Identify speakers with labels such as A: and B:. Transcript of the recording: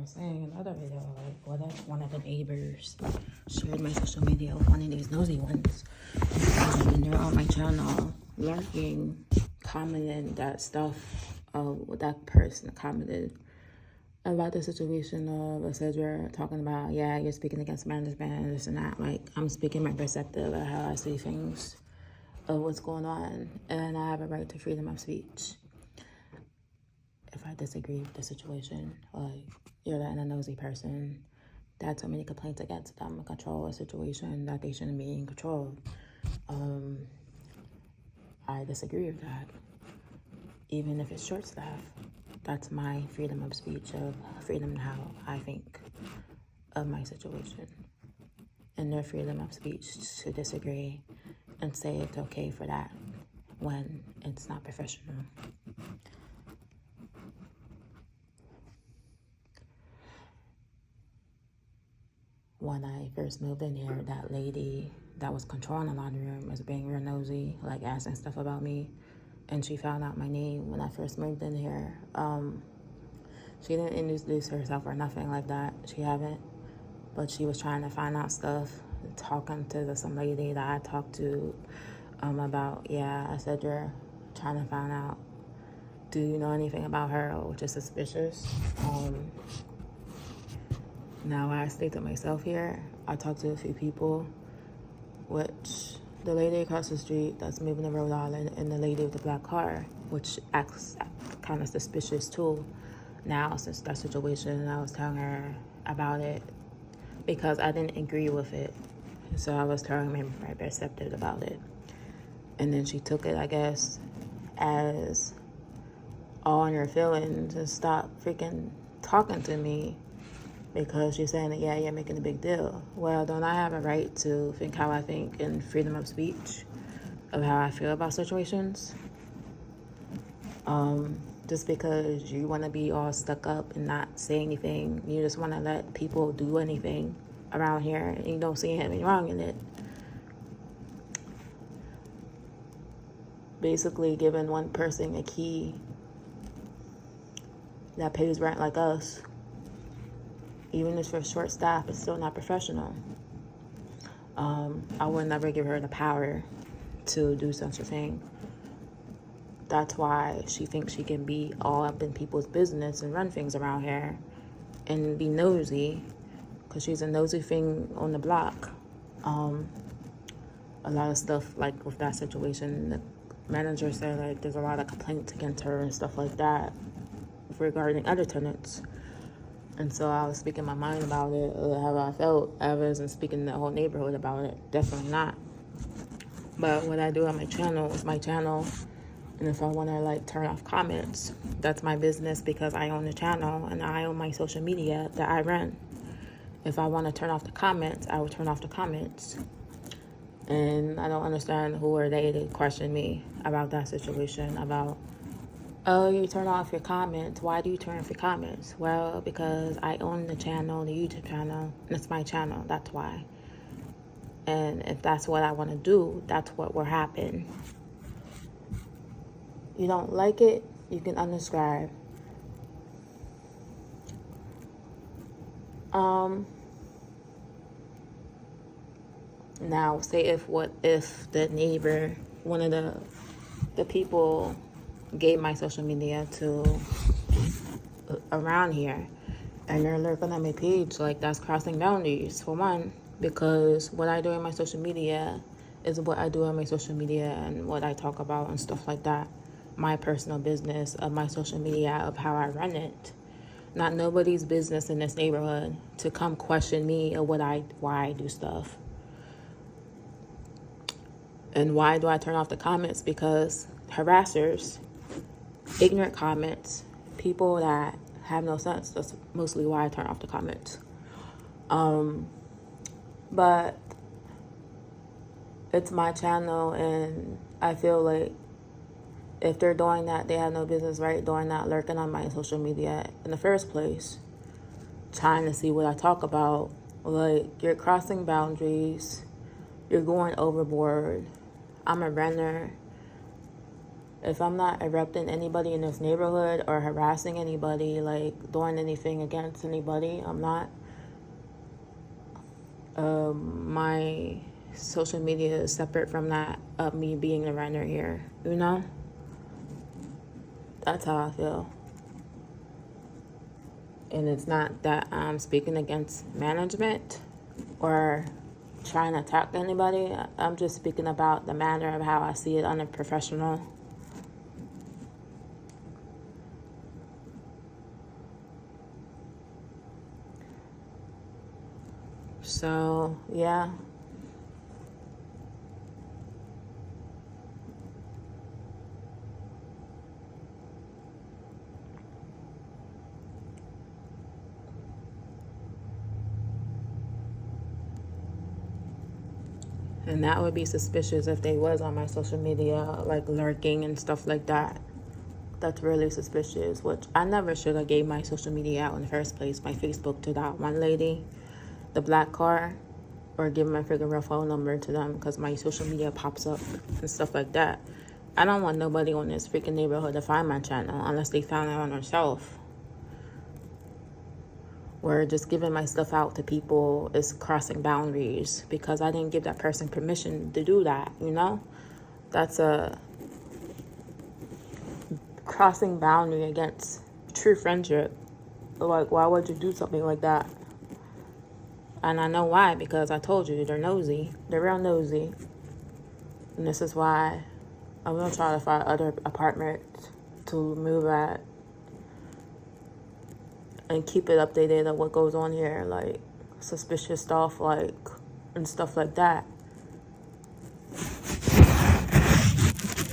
A: was saying in another video, like, what if one of the neighbors shared my social media with one of these nosy ones? And they're on my channel, lurking, commenting that stuff what that person commented about the situation of etc. Talking about, yeah, you're speaking against management and this and that. Like, I'm speaking my perspective of how I see things, of what's going on, and I have a right to freedom of speech. If I disagree with the situation, like, you're letting a nosy person that so many complaints against them control a situation that they shouldn't be in control. I disagree with that. Even if it's short staff, that's my freedom of speech, of freedom in how I think of my situation. And their freedom of speech to disagree and say it's okay for that when it's not professional. When I first moved in here, that lady that was controlling the laundry room was being real nosy, like asking stuff about me. And she found out my name when I first moved in here. She didn't introduce herself or nothing like that. She haven't. But she was trying to find out stuff, talking to some lady that I talked to about, yeah, etc. Trying to find out, do you know anything about her, which is suspicious. Now I stay to myself here. I talked to a few people, which the lady across the street that's moving to Rhode Island and the lady with the black car, which acts kind of suspicious too. Now, since that situation, I was telling her about it because I didn't agree with it. So I was telling her my perspective about it. And then she took it, I guess, as all in her feelings and stopped freaking talking to me because she's saying that, yeah, you're making a big deal. Well, don't I have a right to think how I think and freedom of speech of how I feel about situations? Just because you want to be all stuck up and not say anything, you just want to let people do anything around here and you don't see anything wrong in it. Basically giving one person a key that pays rent like us, even if it's short staff, it's still not professional. I would never give her the power to do such a thing. That's why she thinks she can be all up in people's business and run things around here and be nosy, because she's a nosy thing on the block. A lot of stuff, like with that situation, the manager said like there's a lot of complaints against her and stuff like that regarding other tenants. And so I was speaking my mind about it, how I felt. I wasn't speaking to the whole neighborhood about it. Definitely not. But what I do on my channel is my channel. And if I want to like turn off comments, that's my business, because I own the channel and I own my social media that I run. If I want to turn off the comments, I will turn off the comments. And I don't understand who are they to question me about that situation, about, oh, you turn off your comments. Why do you turn off your comments? Well, because I own the channel, the YouTube channel, and it's my channel. That's why. And if that's what I want to do, that's what will happen. You don't like it, you can unsubscribe. Now, say if the neighbor, one of the people gave my social media to around here and they're lurking on my page, like, that's crossing boundaries, for one, because what I do in my social media is what I do on my social media and what I talk about and stuff like that. My personal business of my social media, of how I run it. Not nobody's business in this neighborhood to come question me of why I do stuff. And why do I turn off the comments? Because harassers, ignorant comments, people that have no sense, that's mostly why I turn off the comments. But it's my channel, and I feel like if they're doing that, they have no business doing that, lurking on my social media in the first place, trying to see what I talk about. Like, you're crossing boundaries, you're going overboard. I'm a runner. If I'm not erupting anybody in this neighborhood or harassing anybody, like doing anything against anybody, I'm not. My social media is separate from that of me being a renter here, you know? That's how I feel. And it's not that I'm speaking against management or trying to attack anybody. I'm just speaking about the manner of how I see it unprofessional. So, yeah. And that would be suspicious if they was on my social media, like lurking and stuff like that. That's really suspicious, which I never should have gave my social media out in the first place, my Facebook, to that one lady, the black car, or give my freaking real phone number to them because my social media pops up and stuff like that. I don't want nobody on this freaking neighborhood to find my channel unless they found it on themselves. Or just giving my stuff out to people is crossing boundaries because I didn't give that person permission to do that, you know? That's a crossing boundary against true friendship. Like, why would you do something like that? And I know why, because I told you, they're nosy. They're real nosy. And this is why I'm going to try to find other apartments to move at and keep it updated on what goes on here, like suspicious stuff, like, and stuff like that.